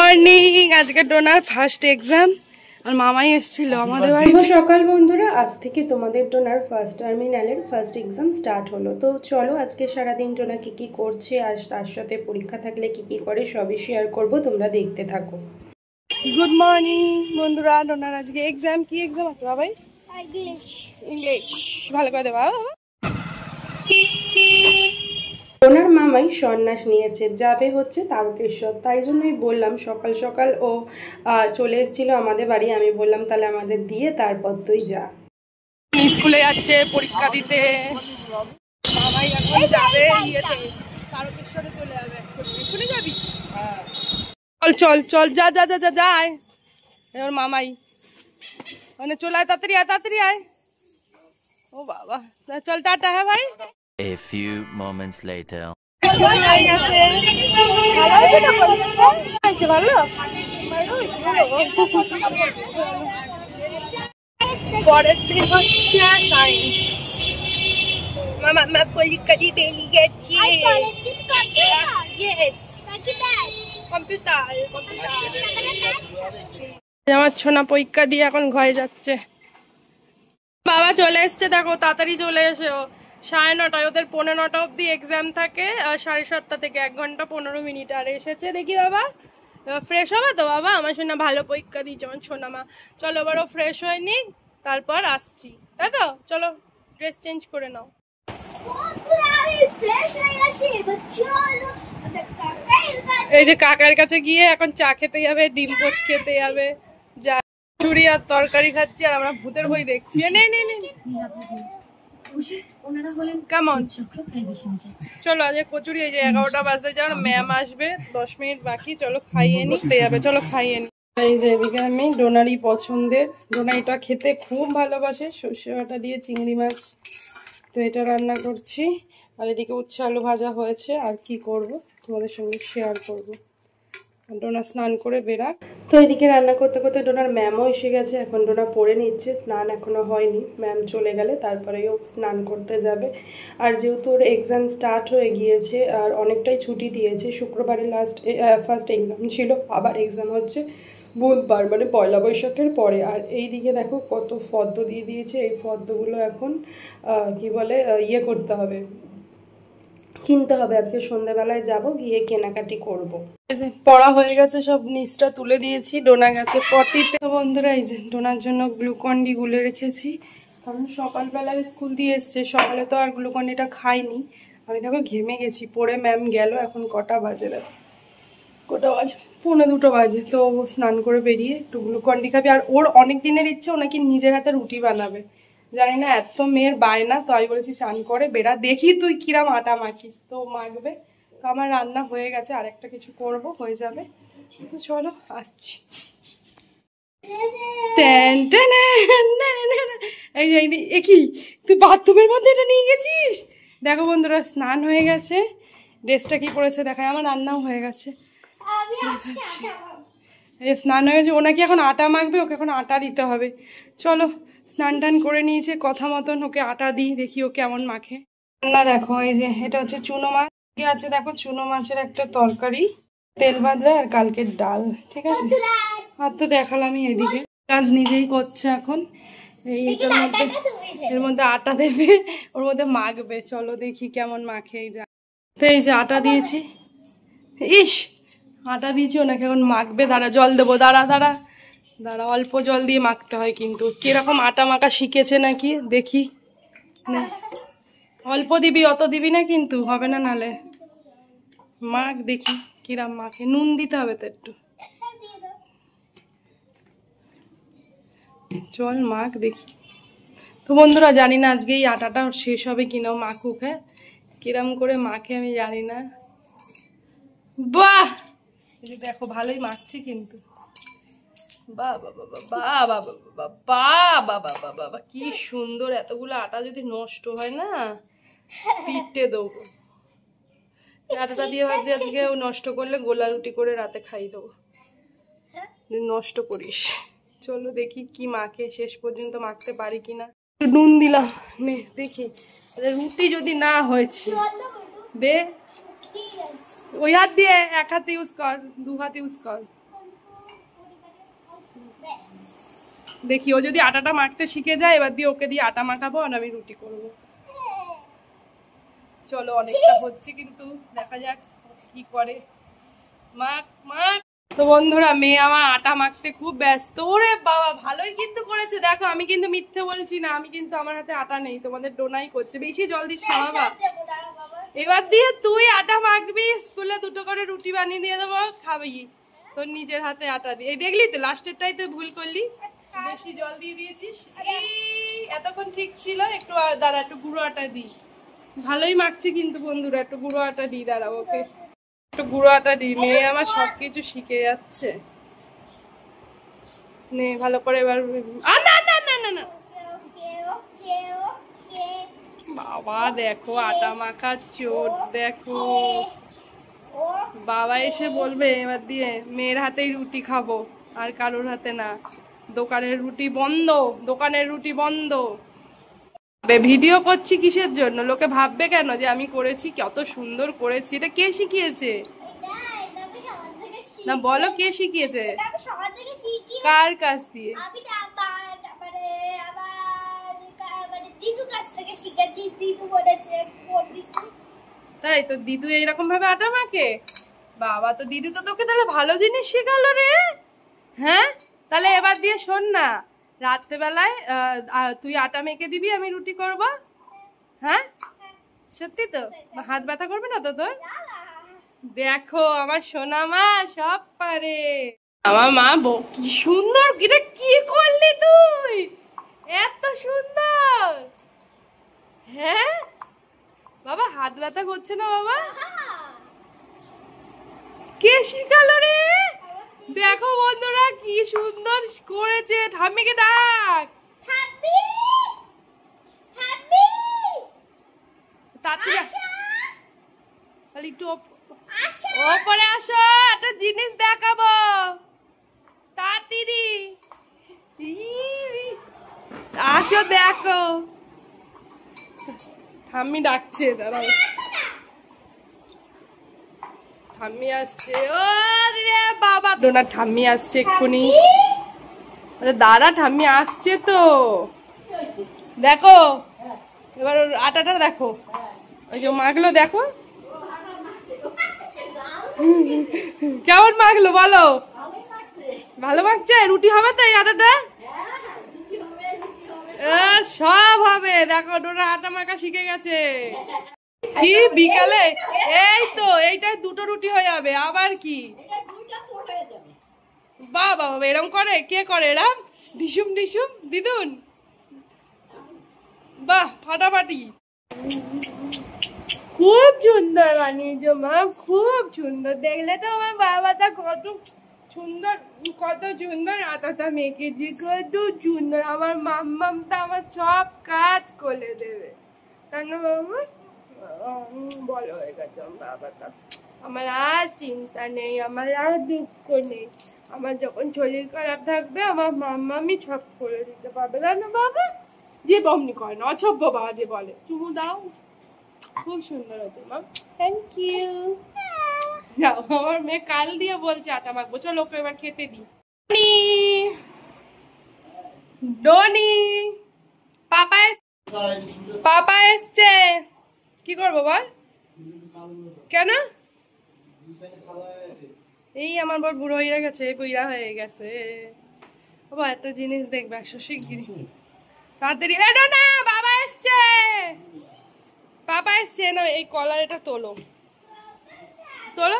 Morning. আজকে donor first exam আর মামাই এসেছিল আমাদের বাড়ি। সকাল বন্ধুরা, আজ থেকে তোমাদের ডোনার ফার্স্ট টার্মিনালের ফার্স্ট এক্সাম স্টার্ট হলো। তো চলো আজকে সারাদিন ডোনা কী কী করছে আর তার সাথে পরীক্ষা থাকলে কী কী করে সবই শেয়ার করব, তোমরা দেখতে থাকো। গুড মর্নিং বন্ধুরা, ডোনার আজকে এক্সাম। কি এক্সাম আছে বাবাই? ইংলিশ। ভালো করে দেবা। ওনার মামাই সন্ন্যাস নিয়েছে, যাবে হচ্ছে তারকেশ্বর। তাই জন্যই বললাম সকাল সকাল ও চলে এসেছিল আমাদের বাড়ি। আমি বললাম তাহলে আমাদের দিয়ে তারপর তুই যা। স্কুলে যাচ্ছে পরীক্ষা দিতে। মামাই এখন যাবে ইয়েতে, তারকেশ্বরে চলে যাবে। এক্ষুনি যাবি? চল চল চল, যা যা যা যা যায়। ওর মামাই মানে চলে আয়, তাড়াতাড়ি আয়, তাড়াতাড়ি আয়। ও বাবা, চল টাটা। হ্যাঁ ভাই। A few moments later. পরের দিন হচ্ছে সায়েন্স। মামা পরীক্ষা দিয়ে বেরিয়ে গেছি। আমার ছোনা পরীক্ষা দিয়ে এখন ঘরে যাচ্ছে। বাবা চলে এসছে, দেখো তাড়াতাড়ি চলে এসো। 9:30, ওদের 9:45 অব্দি এক্সাম থাকে। 7:30 থেকে 1 ঘন্টা 15 মিনিট। আর এসেছে দেখি বাবা। ফ্রেশ হবে তো বাবা? আমার শোনা ভালো পরীক্ষা দিয়েছে আমার সোনা মা। চলো এবারও ফ্রেশ হয়নি, তারপর আসছি, তাই তো? চলো ড্রেস চেঞ্জ করে নাও। এই যে কাকার কাছে গিয়ে এখন চা খেতে যাবে, ডিম পোচ খেতে যাবে। যা চুরি আর তরকারি খাচ্ছি আর আমরা ভূতের বই দেখছি। কেমন? চলো আজ কচুরি। এই যে 11টা বাজতে যাওয়ার, ম্যাম আসবে, 10 মিনিট বাকি। চলো খাইয়ে নিতে যাবে, চলো খাইয়ে নি। এই যে এদিকে আমি ডোনারই পছন্দের, ডোনারিটা খেতে খুব ভালোবাসে, সর্ষে বাটা দিয়ে চিংড়ি মাছ। তো এটা রান্না করছি। আর এদিকে উচ্ছে আলু ভাজা হয়েছে। আর কি করব তোমাদের সঙ্গে শেয়ার করব। ডোনা স্নান করে বেরা। তো এদিকে রান্না করতে করতে ডোনার ম্যামও এসে গেছে। এখন ডোনা পড়ে নিচ্ছে, স্নান এখনো হয়নি। ম্যাম চলে গেলে তারপরেও স্নান করতে যাবে। আর যেহেতু ওর এক্সাম স্টার্ট হয়ে গিয়েছে আর অনেকটাই ছুটি দিয়েছে, শুক্রবারে ফার্স্ট এক্সাম ছিল, আবার এক্সাম হচ্ছে বুধবার, মানে পয়লা বৈশাখের পরে। আর এই দিকে দেখো কত ফর্দ দিয়ে দিয়েছে। এই ফর্দগুলো এখন কি বলে ইয়ে করতে হবে, কিনতে হবে। আজকে সন্ধ্যাবেলায় যাব, গিয়ে কেনাকাটি করব। এই যে পড়া হয়ে গেছে, সব নিচটা তুলে দিয়েছি। ডোনা গেছে পটিতে। তো বন্ধুরা এই যে ডোনার জন্য গ্লুকন্ডি গুলে রেখেছি, কারণ সকালবেলায় স্কুল দিয়ে এসছে। সকালে তো আর গ্লুকন্ডিটা খাইনি। আমি দেখো ঘেমে গেছি পড়ে। ম্যাম গেল, এখন কটা বাজে? দেখো কটা বাজে, 1:45 বাজে। তো স্নান করে বেরিয়ে একটু গ্লুকন্ডি খাবে। আর ওর অনেক দিনের ইচ্ছে, ও নাকি নিজের হাতে রুটি বানাবে। জানি না, এত মেয়ের বায়না। তো আমি বলেছি চান করে বেড়া, দেখি তুই কিরাম আটা মাখিস। তো মাখবে। তো আমার রান্না হয়ে গেছে, আর একটা কিছু করব, হয়ে যাবে। তো চলো আসছি। এই যে কি তুই বাথরুমের মধ্যে এটা নিয়ে গেছিস? দেখো বন্ধুরা স্নান হয়ে গেছে। ড্রেসটা কি পরেছে দেখায়। আমার রান্নাও হয়ে গেছে, স্নান হয়ে গেছে। ও নাকি এখন আটা মাখবে, ওকে এখন আটা দিতে হবে। চলো স্নান টান করে নিয়েছে, কথা মতন ওকে আটা দিই, দেখি ও কেমন মাখে। রান্না দেখো, এই যে এটা হচ্ছে চুনো মাছ আছে। দেখো চুনো মাছের একটা তরকারি, তেল ভাজা আর কালকের ডাল। ঠিক আছে, আর তো দেখালামই। এদিকে কাজ নিজেই করছে এখন। এইটার মধ্যে, এর মধ্যে আটা দেবে, ওর মধ্যে মাখবে। চলো দেখি কেমন মাখে। এই যে তো এই যে আটা দিয়েছি, ইস আটা দিয়েছি, ওনাকে এখন মাখবে। দাঁড়া জল দেবো, দাঁড়া দাঁড়া দাঁড়া। অল্প জল দিয়ে মাখতে হয়, কিন্তু কিরকম আটা মাখা শিখেছে নাকি দেখি। অল্প দিবি, অত দিবি না কিন্তু, হবে না নালে। মাখ দেখি কিরম মাখে। নুন দিতে হবে তো একটু। চল মাখ দেখি। তো বন্ধুরা জানি না আজকে এই আটাটা শেষ হবে কিনা, মাখুক। হ্যাঁ কিরম করে মাখে আমি জানি না। বাহ দেখো ভালোই মাখছি কিন্তু। বাবা বাবা বাবা বাবা বাবা বাবা বাবা, কি সুন্দর। এতগুলো আটা যদি নষ্ট হয় না, পিটে দেবো। আটাটা দিয়ে ভাবছি আজকে নষ্ট করলে গোলা রুটি করে রাতে খাই দেবো। নষ্ট করিস। চলো দেখি কি মাখে, শেষ পর্যন্ত মাখতে পারি কিনা। নুন দিলাম, নে দেখি। রুটি যদি না হয়েছে দে, ওই হাত দিয়ে এক হাত ইউজ কর, 2 হাত ইউজ কর। দেখি ও যদি আটাটা মাখতে শিখে যায়, এবার দিয়ে ওকে দিয়ে আটা মাখাবো আর আমি রুটি করবো। চলো অনেকটা হচ্ছে কিন্তু দেখা যাক কি করে। মাখ মাখ। তো বন্ধুরা মেয়ে আমার আটা মাখতে খুব ব্যস্ত। ওরে বাবা ভালোই কিন্তু করেছে, দেখো আমি কিন্তু মিথ্যে বলছি না, আমি কিন্তু আমার হাতে আটা নেই, তোমাদের ডোনাই করছে। বেশি জল দিস না বাবা। এবার দিয়ে তুই আটা মাখবি, স্কুলে 2টো করে রুটি বানিয়ে দিয়ে দেবো, খাবি তোর নিজের হাতে আটা দিয়ে। এই দেখলি তো লাস্টেরটাই তুই ভুল করলি, বেশি জল দিয়ে দিয়েছিস। এই এতক্ষণ ঠিক ছিল, একটু দাঁড়া একটু গুঁড়ো আটা দিই। ভালোই মাখছে কিন্তু বন্ধুরা, একটু গুঁড়ো আটা দিই, দাঁড়া ওকে একটু গুঁড়ো আটা দিই। মেয়ে আমার সবকিছু শিখে যাচ্ছে। নে ভালো করে এবার। না না না না না বাবা দেখো আটা মাখার চোট দেখো। বাবা এসে বলবে এবার দিয়ে মেয়ের হাতেই রুটি খাবো আর কারোর হাতে না। দোকানের রুটি বন্ধ, দোকানের রুটি বন্ধ। ভিডিও করছি কিসের জন্য? লোকে ভাববে কেন যে আমি করেছি, কত সুন্দর করেছি। এটা কে শিখিয়েছে? না বলো কে শিখিয়েছে? কার কাছ দিয়ে? তাই তো দিদু এইরকম ভাবে আটা মাখে? বাবা তো দিদু তো তোকে তাহলে ভালো জিনিস শেখালো রে। হ্যাঁ তাহলে এবার দিয়ে শোন না, রাত্রেবেলায় তুই আটা মেখে দিবি, আমি রুটি করব। হ্যাঁ সত্যি তো? হাত ব্যথা করবে না তো তোর? দেখো আমার সোনা মা সব পারে। আমার মা কি সুন্দর, এটা কি করলি তুই? এত সুন্দর। হ্যাঁ বাবা হাত ব্যথা করছে না বাবা? কে শিখালো রে? দেখো বন্ধুরা কি সুন্দর করেছে। ঠাম্মিকে ডাক। তাড়াতাড়ি একটু ওপরে আসো, একটা জিনিস দেখাবো তাড়াতাড়ি। আসো দেখো, ঠাম্মি ডাকছে, দাঁড়াও ঠাম্মি আসছে। ওরে বাবা ডোনা ঠাম্মি আসছে এক্ষুনি। আরে দাঁড়া ঠাম্মি আসছে তো, দেখো এবার আটাটা দেখো, ওই যে মাখলো দেখো কেমন মাখলো বলো? ভালো মাখছে? রুটি হবে তো এই আটাটা? সব হবে। দেখো ডোনা আটা মাখা শিখে গেছে। কি বিকালে? এই তো এইটাই 2টো রুটি হয়ে যাবে। আবার কি বাহ বাবা এরম করে? কে করে এরম? ডিসুম ডিসুম দিদুন, বাহ ফাটাফাটি। খুব সুন্দর বানিয়েছো মা, খুব সুন্দর। দেখলে তো আমার বাবাটা কত সুন্দর, কত সুন্দর আটাটা মেখেছি, কত সুন্দর। আমার মাম্মামটা আমার সব কাজ করে দেবে, তাই না বাবা? বলো হয়ে গেছে আমার বাবাটা। আমার আর চিন্তা নেই, আমার আর দুঃখ নেই। আমার যখন শরীর খারাপ থাকবে আমার মাম্মামি সব করে দিতে পারবে, তাই না বাবা? যে বমনি করে না, অসভ্য বাবা যে বলে। চুমু দাও। খুব সুন্দর হয়েছে মা, থ্যাংক ইউ। যাও আমার মেয়ে কাল দিয়ে বলছে আটা মাখবো। চলো ওকে এবার খেতে দিই। ডনি পাপা এসছে, কি করবো বল? কেন? এই আমার বর বুড়ো হয়ে গেছে, বুড়া হয়ে গেছে বাবা। একটা জিনিস দেখবে আসো শিগগিরি, তাড়াতাড়ি। না বাবা এসছে, পাপা এসছে না। এই কলার এটা তোলো তোলো,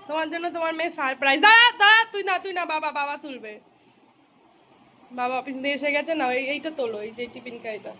তোমার জন্য তোমার মেয়ে সারপ্রাইজ। দাঁড়া দাঁড়া, তুই না বাবা, বাবা তুলবে। বাবা অফিস দিয়ে এসে গেছে না, এইটা তোলো, এই যে টিফিন কাইটা।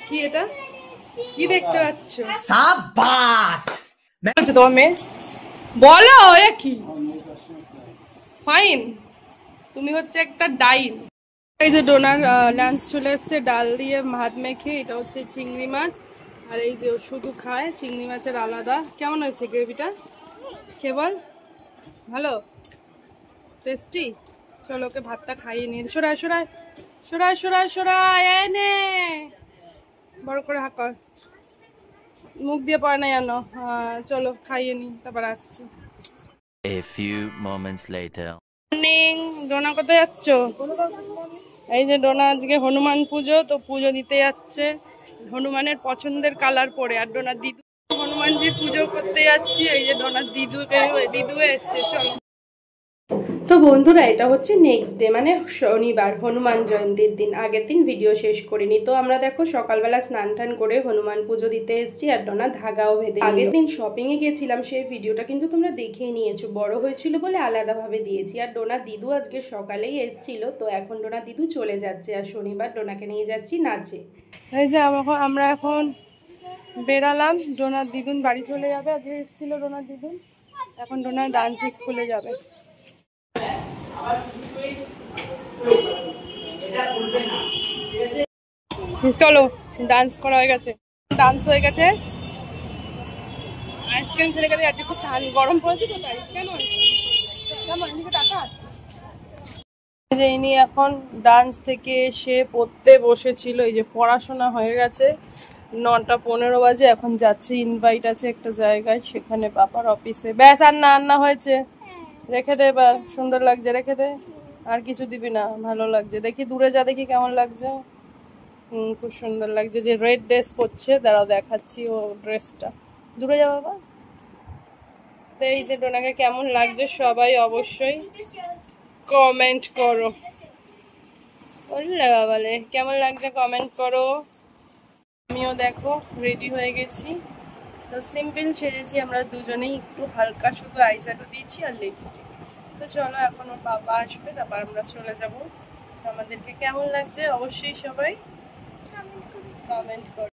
কি এটা? কি দেখতে পাচ্ছ? সাবাস তোমার মেয়ে বলো এ কি? ফাইন, তুমি হচ্ছে একটা ডাইন। এই যে ডোনার লাঞ্চ চলে এসছে, ডাল দিয়ে ভাত মেখে। এটা হচ্ছে চিংড়ি মাছ, আর এই যে শুধু খায় চিংড়ি মাছের আলাদা। কেমন হয়েছে গ্রেভিটা? কে বল ভালো, টেস্টি। চলো ওকে ভাতটা খাইয়ে নিয়ে। সরাই সরাই সরাই সরাই সরাই এনে বড় করে হাঁক, মুখ দিয়ে পড়ে না জানো। চলো খাইয়ে নি, তারপর আসছি। A few moments later. Morning. Dona কোথায় যাচ্ছ? এই যে ডোনা আজকে হনুমান পুজো, তো পুজো দিতে যাচ্ছে হনুমানের পছন্দের কালার পরে। আর ডোনার দিদু হনুমানজির পুজো করতে যাচ্ছি। এই যে ডোনার দিদু এসছে। চলো। তো বন্ধুরা, এটা হচ্ছে নেক্সট ডে, মানে শনিবার, হনুমান জয়ন্তীর দিন। আগের দিন ভিডিও শেষ করিনি। তো আমরা দেখো সকালবেলা স্নান টান করে হনুমান পুজো দিতে এসেছি। আর ডোনা ধাগাও বেঁধে। আগের দিন শপিংয়ে গেছিলাম, সেই ভিডিওটা কিন্তু তোমরা দেখেই নিয়েছো। বড় হয়েছিল বলে আলাদাভাবে দিয়েছি। আর ডোনার দিদু আজকে সকালেই এসছিল, তো এখন ডোনার দিদু চলে যাচ্ছে। আর শনিবার ডোনাকে নিয়ে যাচ্ছি নাচে। এই যে আমরা এখন বেরালাম। ডোনার দিদুন বাড়ি চলে যাবে। আজকে এসেছিল ডোনার দিদুন। এখন ডোনার ডান্স স্কুলে যাবে। চলো, ডান্স করা হয়ে গেছে। ডান্স হয়ে গেছে, আইসক্রিম খেলে গেলে। আজকে খুব গরম পড়েছে তো, তাই কেন ইনি এখন ডান্স থেকে এসে পড়তে বসেছিল। এই যে পড়াশোনা হয়ে গেছে, 9:15 বাজে। এখন যাচ্ছে, ইনভাইট আছে একটা জায়গায়, সেখানে পাপার অফিসে। ব্যাস, আর না হয়েছে। রেখে দে এবার, সুন্দর লাগছে, রেখে দে। আর কিছু দিবি না, ভালো লাগছে। দেখি দূরে যা, দেখি কেমন লাগছে। খুব সুন্দর লাগছে। যে রেড ড্রেস পরছে, দাঁড়াও দেখাচ্ছি ও ড্রেসটা। দূরে যা বাবা। তো এই যে ডোনাকে কেমন লাগছে সবাই অবশ্যই কমেন্ট করো। বললে বাবালে কেমন লাগছে কমেন্ট করো। আমিও দেখো রেডি হয়ে গেছি। তো সিম্পল সেজেছি আমরা দুজনেই, একটু হালকা শুধু আইশ্যাডো দিয়েছি আর লিপস্টিক। তো চলো, এখন ওর বাবা আসবে, তারপর আমরা চলে যাব। আমাদেরকে কেমন লাগছে অবশ্যই সবাই কমেন্ট করো।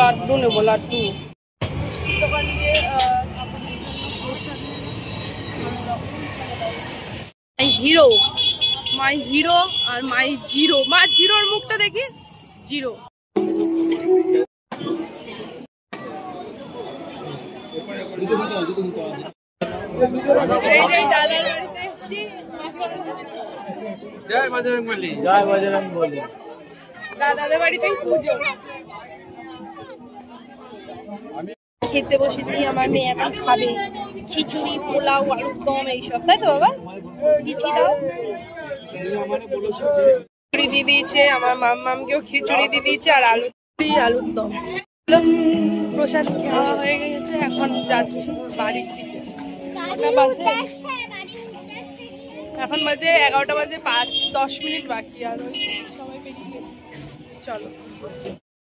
লাড্ডু নেবো, লাড্ডু। দোকান দিয়ে মাই হিরো আর মাই জিরো। মা জিরোর মুখটা দেখি, জিরো। জয় বজরংবলী, জয় বজরংবলী। দাদাদের বাড়িতে পুজো খেতে বসেছি। আমার মেয়ে এখন খাবে খিচুড়ি, পোলাও, আলুর দম এইসব, তাই তো বাবা? খিচি দাও। খিচুড়ি দিয়ে দিয়েছে আমার মামকেও, খিচুড়ি দিয়ে দিয়েছে আর আলুর দম। প্রসাদ খাওয়া হয়ে গেছে, এখন যাচ্ছি বাড়ির দিকে। এখন বাজে 11টা বাজে 5-10 মিনিট বাকি। আর ওই সবাই বেরিয়ে গেছে। চলো,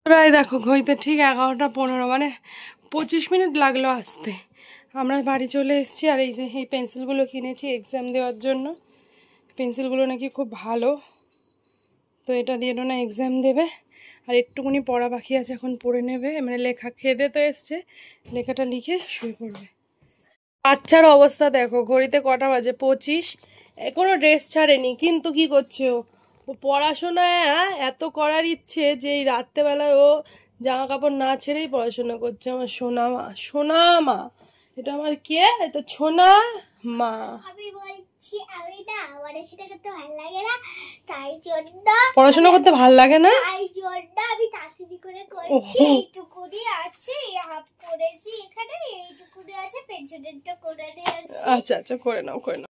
প্রায় দেখো ঘড়িতে ঠিক 11:15, মানে 25 মিনিট লাগলো আসতে। আমরা বাড়ি চলে এসেছি। আর এই যে এই পেন্সিলগুলো কিনেছি এক্সাম দেওয়ার জন্য। পেন্সিলগুলো নাকি খুব ভালো, তো এটা দিয়ে না এক্সাম দেবে। আর একটুকুনি পড়া বাকি আছে, এখন পড়ে নেবে। মানে লেখা খেদে তো এসছে, লেখাটা লিখে শুয়ে পড়বে। বাচ্চার অবস্থা দেখো, ঘড়িতে কটা বাজে 25, কোনো ড্রেস ছাড়েনি। কিন্তু কি করছে ও পড়াশোনায় এত করার ইচ্ছে যে এই রাত্রেবেলায় ও জামা কাপড় না ছেড়েই পড়াশোনা করছে। আমার সোনা মা, সোনা মা। এটা আমার কে? এটা সোনা মা। আমি বলছি আমি না, আমার সেটা করতে ভালো লাগে না, তাই জন্য পড়াশোনা করতে ভালো লাগে না, তাই জন্য আমি তাড়াতাড়ি করে করছি। এইটুকুনি আছে, হাফ করেছি এখানে, এইটুকুনি আছে, পেছনেরটা করে দিয়েছি। আচ্ছা আচ্ছা, করে নাও করে নাও।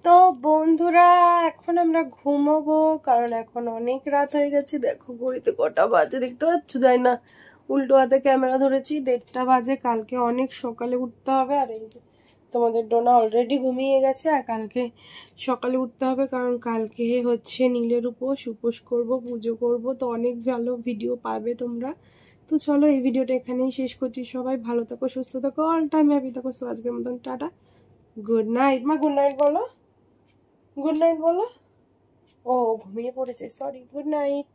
তো বন্ধুরা, এখন আমরা ঘুমোবো, কারণ এখন অনেক রাত হয়ে গেছে। দেখো ঘড়িতে কটা বাজে দেখতে পাচ্ছ? যাই না, উল্টো হাতে ক্যামেরা ধরেছি। 1:30 বাজে। কালকে অনেক সকালে উঠতে হবে। আর এই যে তোমাদের ডোনা অলরেডি ঘুমিয়ে গেছে। আর কালকে সকালে উঠতে হবে, কারণ কালকে হচ্ছে নীলের উপোস করব, পুজো করব। তো অনেক ভালো ভিডিও পাবে তোমরা। তো চলো, এই ভিডিওটা এখানেই শেষ করছি। সবাই ভালো থাকো, সুস্থ থাকো, অল টাইম হ্যাপি থাকো। তো আজকের মতন টাটা, গুড নাইট। মা গুড নাইট বলো, গুড নাইট বলো। ও ঘুমিয়ে পড়েছে, সরি, গুড নাইট।